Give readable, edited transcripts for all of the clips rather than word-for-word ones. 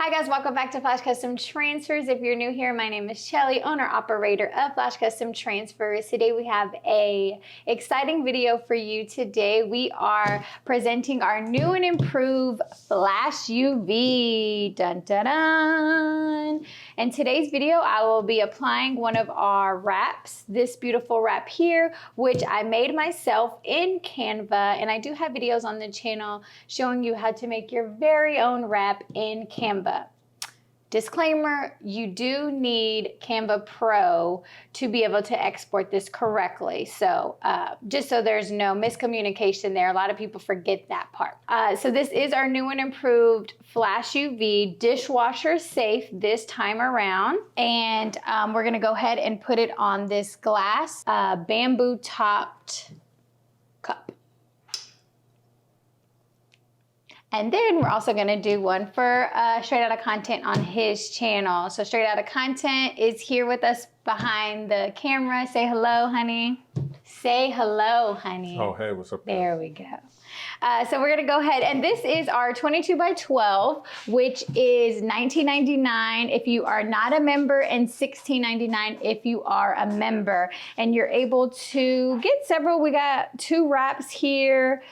Hi guys, welcome back to Flash Custom Transfers. If you're new here, my name is Shelly, owner-operator of Flash Custom Transfers. Today we have a exciting video for you. Today we are presenting our new and improved Flash UV. Dun, dun, dun. In today's video, I will be applying one of our wraps, this beautiful wrap here, which I made myself in Canva, and I do have videos on the channel showing you how to make your very own wrap in Canva. Disclaimer, you do need Canva Pro to be able to export this correctly. So just so there's no miscommunication there, a lot of people forget that part. So this is our new and improved Flash UV, dishwasher safe this time around. And we're gonna go ahead and put it on this glass bamboo topped cup. And then we're also gonna do one for Straight Outta Content on his channel. So Straight Outta Content is here with us behind the camera. Say hello, honey. Say hello, honey. Oh, hey, what's up? There we go. So we're gonna go ahead, and this is our 22 by 12, which is $19.99 if you are not a member and $16.99 if you are a member. And you're able to get several. We got 2 wraps here,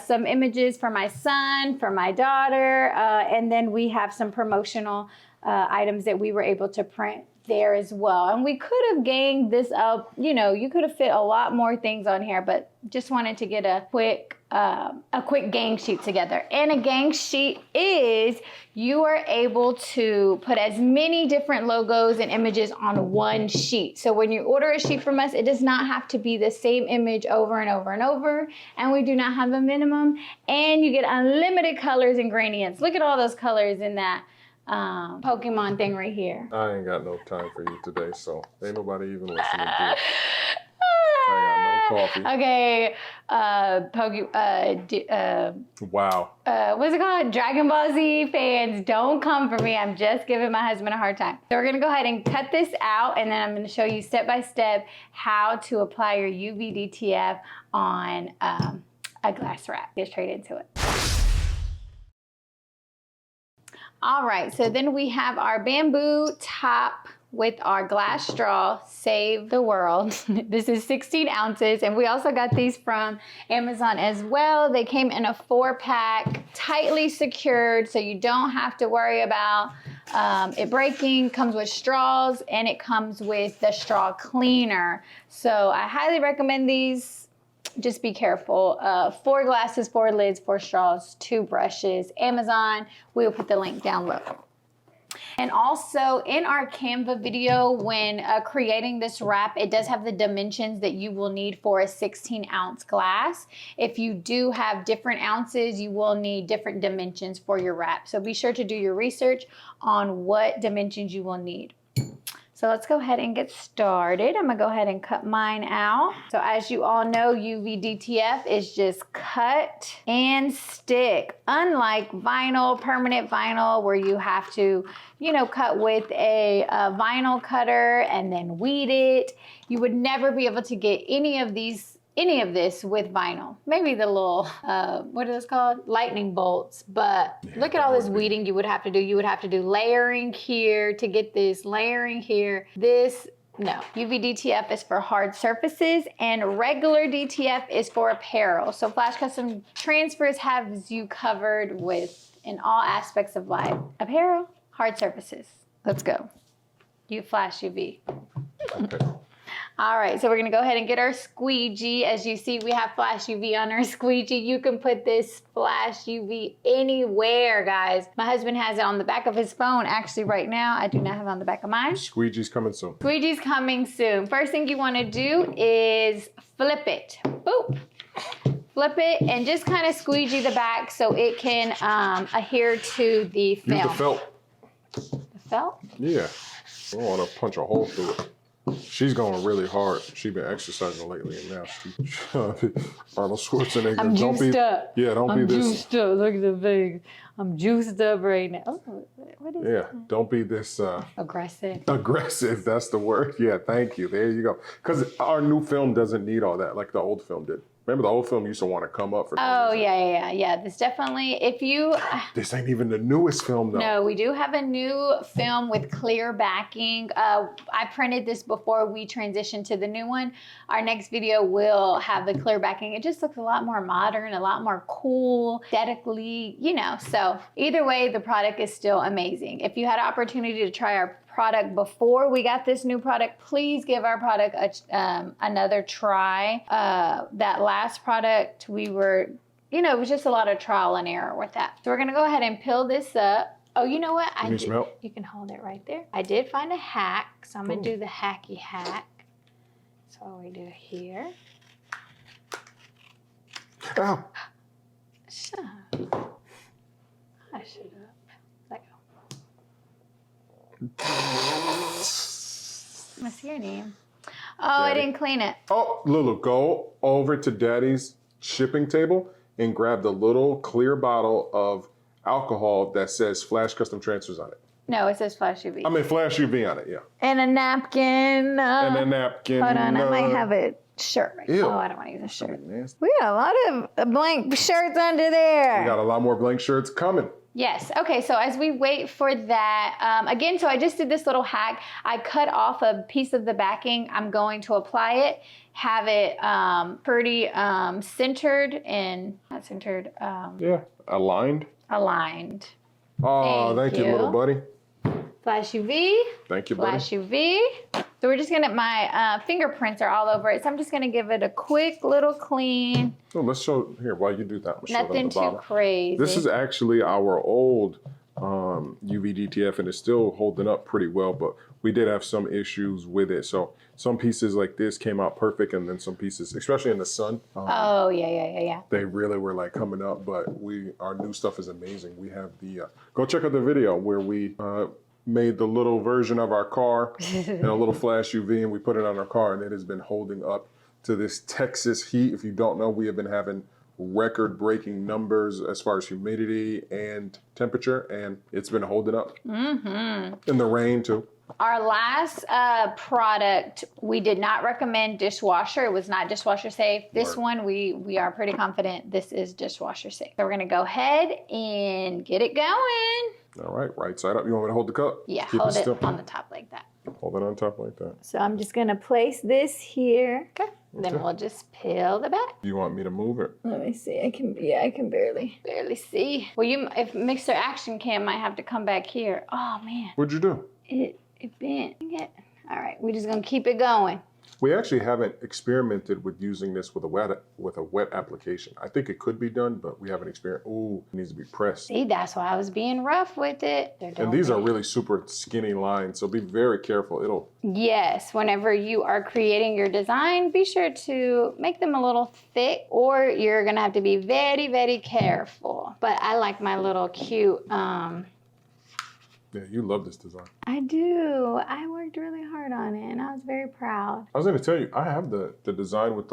some images for my son, for my daughter, and then we have some promotional items that we were able to print there as well. And we could have ganged this up, you know, you could have fit a lot more things on here, but just wanted to get a quick gang sheet together. And a gang sheet is, you are able to put as many different logos and images on one sheet. So when you order a sheet from us, it does not have to be the same image over and over and over. And we do not have a minimum. And you get unlimited colors and gradients. Look at all those colors in that Pokemon thing right here. I ain't got no time for you today, so ain't nobody even listening to you. I got no coffee. Okay, Wow. What's it called? Dragon Ball Z fans, don't come for me. I'm just giving my husband a hard time. So we're gonna go ahead and cut this out, and then I'm gonna show you step by step how to apply your uvdtf on a glass wrap. Get straight into it. All right, so then we have our bamboo top with our glass straw, Save the World. This is 16 ounces, and we also got these from Amazon as well. They came in a 4-pack, tightly secured, so you don't have to worry about it breaking. Comes with straws, and it comes with the straw cleaner. So I highly recommend these. Just be careful. 4 glasses, 4 lids, 4 straws, 2 brushes. Amazon, we will put the link down below. And also in our Canva video, when creating this wrap, it does have the dimensions that you will need for a 16-ounce glass. If you do have different ounces, you will need different dimensions for your wrap. So be sure to do your research on what dimensions you will need. So let's go ahead and get started. I'm gonna go ahead and cut mine out. So as you all know, uvdtf is just cut and stick. Unlike vinyl, permanent vinyl, where you have to, you know, cut with a vinyl cutter and then weed it, you would never be able to get any of this with vinyl. Maybe the little, what are those called? Lightning bolts. But yeah, look at all this weeding you would have to do. You would have to do layering here to get this, layering here. This, no. uvdtf is for hard surfaces, and regular DTF is for apparel. So Flash Custom Transfers has you covered in all aspects of life. Apparel, hard surfaces. Let's go. Flash UV. Okay. All right, so we're gonna go ahead and get our squeegee. As you see, we have Flash UV on our squeegee. You can put this Flash UV anywhere, guys. My husband has it on the back of his phone. Actually, right now, I do not have it on the back of mine. Squeegee's coming soon. Squeegee's coming soon. First thing you wanna do is flip it. Boop. Flip it and just kind of squeegee the back so it can adhere to the film. Use the felt. The felt? Yeah. I don't want to punch a hole through it. She's going really hard. She's been exercising lately, and now she's Arnold Schwarzenegger. I'm juiced up. Yeah, don't be this. I'm juiced up. Look at the big. I'm juiced up right now. Oh, what is that? Don't be this aggressive. Aggressive, that's the word. Yeah, thank you. There you go. Because our new film doesn't need all that, like the old film did. Remember the old film used to want to come up for Oh, yeah. This definitely, if you... This ain't even the newest film, though. No, we do have a new film with clear backing. I printed this before we transitioned to the new one. Our next video will have the clear backing. It just looks a lot more modern, a lot more cool, aesthetically, you know. So either way, the product is still amazing. If you had an opportunity to try our product before we got this new product, please give our product another try. That last product, we were, you know, it was just a lot of trial and error with that. So we're gonna go ahead and peel this up. Oh, you know what? You need some help? You can hold it right there. I did find a hack, so I'm gonna do the hacky hack. So we do here. Ow. Shut up. I should have. Let go. What's your name? Oh, Daddy. I didn't clean it. Oh, Lulu, go over to Daddy's shipping table and grab the little clear bottle of alcohol that says Flash Custom Transfers on it. No, it says Flash UV. I mean, Flash UV on it, yeah. And a napkin. And a napkin. Hold on, I might have a shirt. Right. Ew. Oh, I don't want to use a shirt. We got a lot of blank shirts under there. We got a lot more blank shirts coming. Yes. Okay. So as we wait for that, again, so I just did this little hack. I cut off a piece of the backing. I'm going to apply it, have it pretty centered and not centered. Yeah, aligned. Aligned. Oh, thank you, little buddy. Flash UV. Thank you, buddy. Flash UV. So we're just gonna, my fingerprints are all over it. So I'm just gonna give it a quick little clean. So let's show, here, while you do that, let's show them Nothing the too bottle. crazy. This is actually our old uvdtf, and it's still holding up pretty well, but we did have some issues with it. So some pieces like this came out perfect, and then some pieces, especially in the sun, oh yeah. they really were like coming up. But our new stuff is amazing. We have the go check out the video where we made the little version of our car and a little Flash UV, and we put it on our car, and it has been holding up to this Texas heat. If you don't know, we have been having record-breaking numbers as far as humidity and temperature, and it's been holding up. In the rain too. Our last product, we did not recommend dishwasher. It was not dishwasher safe. This one, we are pretty confident this is dishwasher safe. So we're gonna go ahead and get it going. All right, right side up. You want me to hold the cup? Yeah, Keep hold it still. on the top like that. Hold it on top like that. So I'm just gonna place this here. Okay. Then we'll just peel the back. You want me to move it? Let me see. I can barely see. Well, if Mixer Action Cam might have to come back here. Oh man. What'd you do? It bent. All right, we're just gonna keep it going. We actually haven't experimented with using this with a wet application. I think it could be done, but we haven't experimented. Ooh, it needs to be pressed. See, that's why I was being rough with it. And these are really super skinny lines, so be very careful. Yes, whenever you are creating your design, be sure to make them a little thick, or you're gonna have to be very, very careful. But I like my little cute, Yeah, you love this design. I do. I worked really hard on it, and I was very proud. I was going to tell you, I have the design with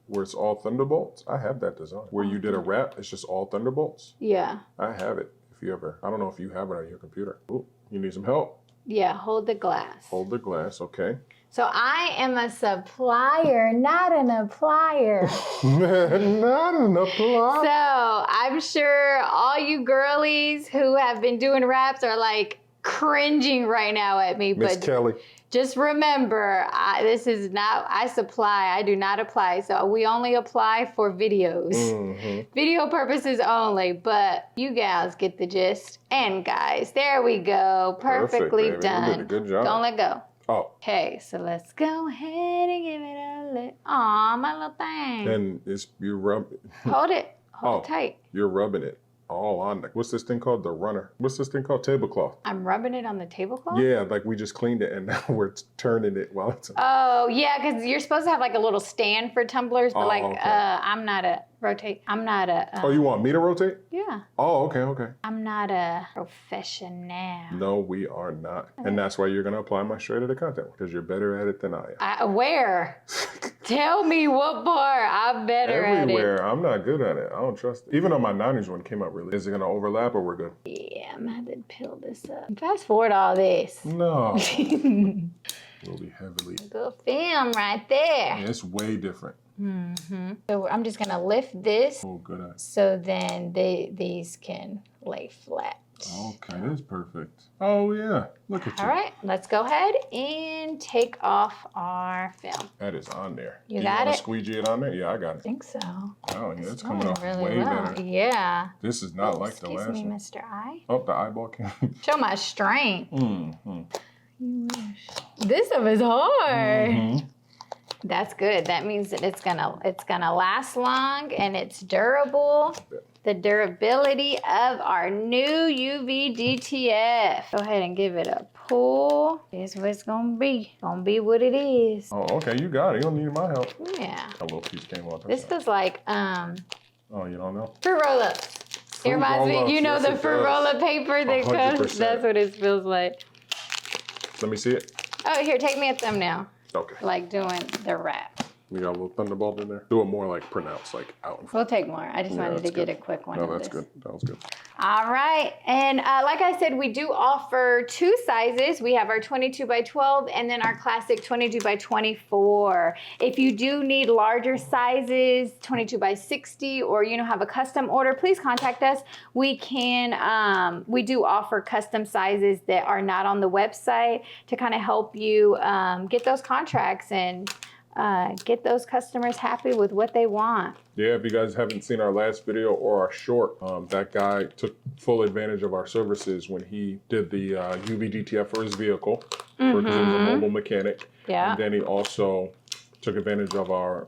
where it's all Thunderbolts. I have that design. Where you did a wrap, it's just all Thunderbolts. Yeah. I have it. I don't know if you have it on your computer. Ooh, you need some help? Yeah, hold the glass. Hold the glass, okay. So I am a supplier, not an applier. Not an applier. So I'm sure all you girlies who have been doing wraps are like cringing right now at me. Miss Kelly. Just remember, this is not, I supply, I do not apply. So we only apply for videos. Video purposes only, but you gals get the gist. And guys, there we go. Perfectly done. You did a good job. Don't let go. Oh. Okay, so let's go ahead and give it a lick. Aw, my little thing. And you rub it. Hold it. Hold it tight. You're rubbing it all on. What's this thing called? The runner. What's this thing called? Tablecloth. I'm rubbing it on the tablecloth? Yeah, like we just cleaned it and now we're turning it while it's. Oh, yeah, because you're supposed to have like a little stand for tumblers, but okay. I'm not a oh, you want me to rotate? Yeah. Oh, okay. I'm not a professional. No, we are not. And that's why you're going to apply my straight to the content, because you're better at it than I am. Where? Tell me what part. I'm better at it. Everywhere. I'm not good at it. I don't trust it. Even though my 90s one came out really. Is it going to overlap or we're good? Yeah, I'm going to have to peel this up. Fast forward all this. No. We'll be heavily. Good film right there. Yeah, it's way different. So I'm just gonna lift this Oh, good eye. so then these can lay flat. Okay, that's perfect. Oh yeah, look at you. All right, let's go ahead and take off our film. That is on there. You Do got wanna it? squeegee it on there? Yeah, I got I it. think so. Oh yeah, it's coming Going off really way well. better. Yeah. This is not like the last Excuse me, one. Mr. I. Oh, the eyeball came. Show my strength. Mm-hmm. You wish. This stuff is hard. Mm-hmm. That's good. That means that it's gonna last long and it's durable. The durability of our new uvdtf. Go ahead and give it a pull. Here's what it's gonna be. Gonna be what it is. Oh, okay, you got it. You don't need my help. Yeah. A little piece came off. This feels like Oh, you don't know? fruit roll-ups. It reminds me, you know, yes, the it fruit does. roll-up paper that comes. 100%. That's what it feels like. Let me see it. Oh, here, take me a thumbnail. Okay. Like doing the wrap. We got a little thunderbolt in there. Do it more like pronounced, like out in front. We'll take more. I just wanted to that's get good. a quick one No, of that's this. good. That was good. All right, and like I said, we do offer 2 sizes. We have our 22 by 12 and then our classic 22 by 24. If you do need larger sizes, 22 by 60, or have a custom order, please contact us. We do offer custom sizes that are not on the website to kind of help you get those contracts and get those customers happy with what they want. Yeah, if you guys haven't seen our last video or our short, that guy took full advantage of our services when he did the uvdtf for his vehicle, because he was a mobile mechanic. Yeah. And then he also took advantage of our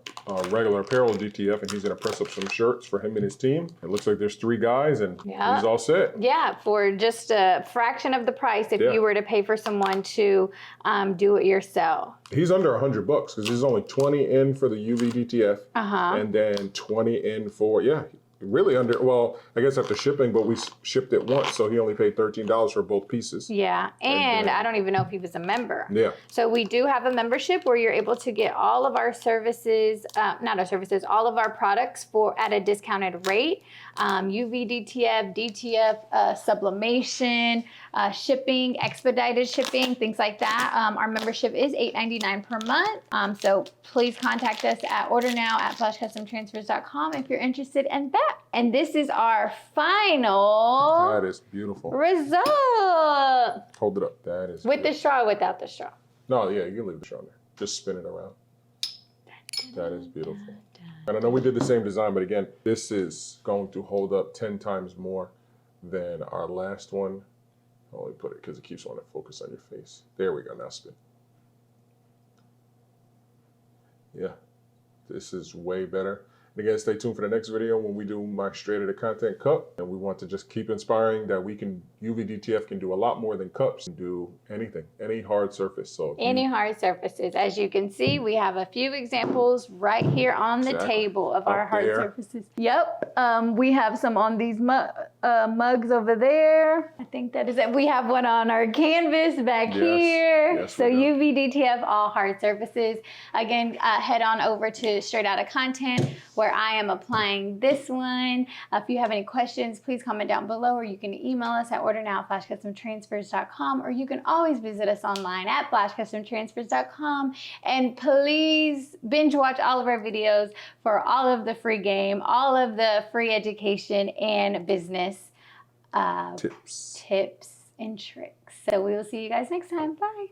regular apparel DTF, and he's gonna press up some shirts for him and his team. It looks like there's 3 guys, and he's all set. Yeah, for just a fraction of the price if you were to pay for someone to do it yourself. He's under $100 because there's only 20 in for the uvdtf, and then 20 in for really under. Well, I guess after shipping, but we shipped it once, so he only paid $13 for both pieces. Yeah, and I don't even know if he was a member. Yeah. So we do have a membership where you're able to get all of our services, all of our products at a discounted rate. uvdtf, DTF, sublimation, shipping, expedited shipping, things like that. Our membership is $8.99 per month. So please contact us at ordernow@flashcustomtransfers.com if you're interested in that. And this is our final That is beautiful. result. Hold it up. That is With the straw or without the straw? No, yeah, you can leave the straw on there. Just spin it around. That is beautiful. And I know we did the same design, but again, this is going to hold up 10 times more than our last one. I'll only put it because it keeps wanting to focus on your face. There we go, now spin. Yeah, this is way better. And again, stay tuned for the next video when we do my straight outta content cup. And we want to just keep inspiring that uvdtf can do a lot more than cups. Can do anything, any hard surface. So any hard surfaces. As you can see, we have a few examples right here on the table of our hard surfaces. Yep, we have some on these mugs over there. I think that is it. We have one on our canvas back here. Yes, so uvdtf, all hard surfaces. Again, head on over to Straight Outta Content where I am applying this one. If you have any questions, please comment down below, or you can email us at ordernow@flashcustomtransfers.com, or you can always visit us online at flashcustomtransfers.com. And please binge watch all of our videos for all of the free game, all of the free education and business tips and tricks. So we will see you guys next time. Bye.